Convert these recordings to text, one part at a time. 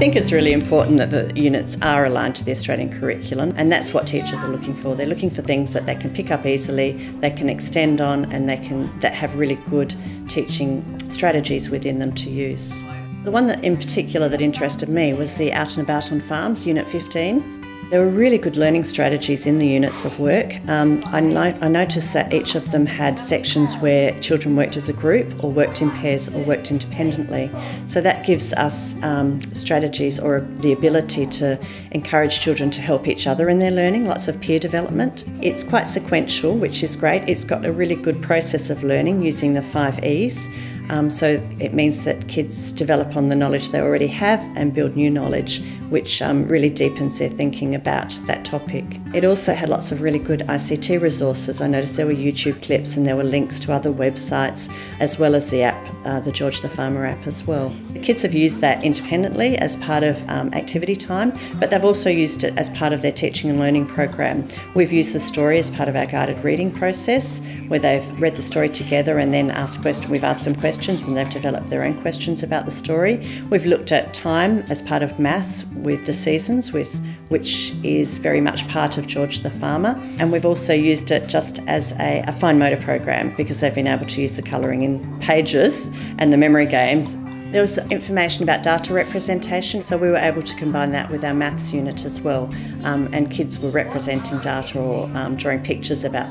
think it's really important that the units are aligned to the Australian curriculum, and that's what teachers are looking for. They're looking for things that they can pick up easily, they can extend on, and that have really good teaching strategies within them to use. The one that in particular that interested me was the Out and About on Farms, Unit 15. There were really good learning strategies in the units of work. I noticed that each of them had sections where children worked as a group or worked in pairs or worked independently. So that gives us strategies or the ability to encourage children to help each other in their learning, lots of peer development. It's quite sequential, which is great. It's got a really good process of learning using the 5 E's. So it means that kids develop on the knowledge they already have and build new knowledge, which really deepens their thinking about that topic. It also had lots of really good ICT resources. I noticed there were YouTube clips and there were links to other websites, as well as the app, the George the Farmer app as well. The kids have used that independently as part of activity time, but they've also used it as part of their teaching and learning program. We've used the story as part of our guided reading process, where they've read the story together and then we've asked them questions and they've developed their own questions about the story. We've looked at time as part of maths with the seasons, which is very much part of George the Farmer. And we've also used it just as a fine motor program, because they've been able to use the colouring in pages and the memory games. There was information about data representation, so we were able to combine that with our maths unit as well. And kids were representing data or drawing pictures about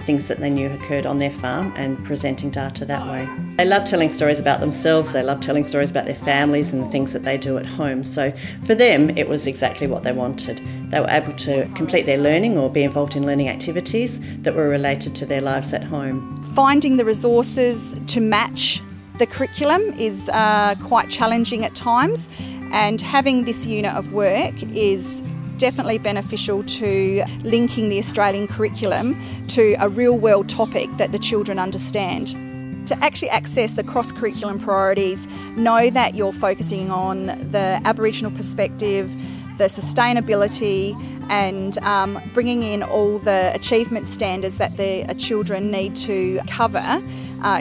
things that they knew occurred on their farm and presenting data that way. They love telling stories about themselves, they love telling stories about their families and the things that they do at home. So for them, it was exactly what they wanted. They were able to complete their learning or be involved in learning activities that were related to their lives at home. Finding the resources to match the curriculum is quite challenging at times, and having this unit of work is definitely beneficial to linking the Australian curriculum to a real world topic that the children understand. To actually access the cross-curriculum priorities, know that you're focusing on the Aboriginal perspective, the sustainability, and bringing in all the achievement standards that the children need to cover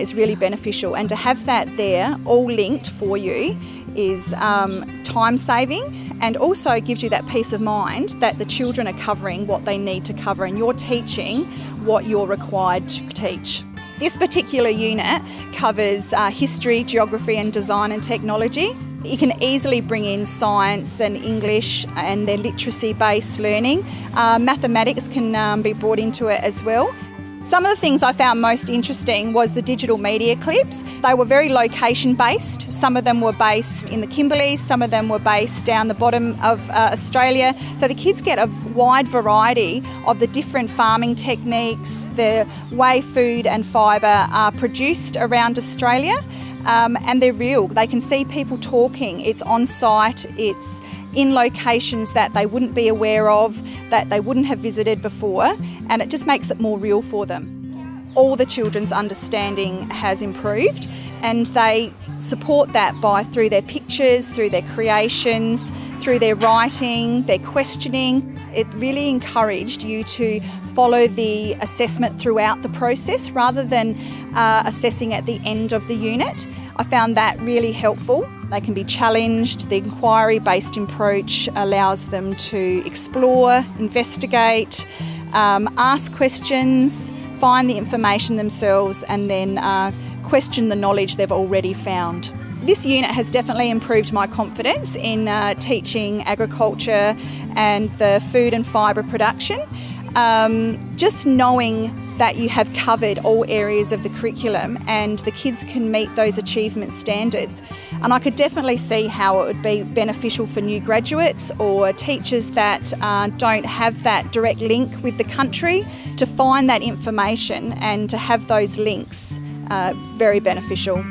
is really beneficial. And to have that there all linked for you is time saving, and also gives you that peace of mind that the children are covering what they need to cover and you're teaching what you're required to teach. This particular unit covers history, geography and design and technology. You can easily bring in science and English and their literacy-based learning. Mathematics can be brought into it as well. Some of the things I found most interesting was the digital media clips. They were very location-based. Some of them were based in the Kimberleys, some of them were based down the bottom of Australia. So the kids get a wide variety of the different farming techniques, the way food and fibre are produced around Australia, and they're real. They can see people talking. It's on site, it's in locations that they wouldn't be aware of, that they wouldn't have visited before, and it just makes it more real for them. All the children's understanding has improved, and they support that through their pictures, through their creations, through their writing, their questioning. It really encouraged you to follow the assessment throughout the process rather than assessing at the end of the unit. I found that really helpful. They can be challenged. The inquiry-based approach allows them to explore, investigate, ask questions, find the information themselves, and then question the knowledge they've already found. This unit has definitely improved my confidence in teaching agriculture and the food and fibre production. Just knowing that you have covered all areas of the curriculum and the kids can meet those achievement standards. And I could definitely see how it would be beneficial for new graduates or teachers that don't have that direct link with the country to find that information and to have those links very beneficial.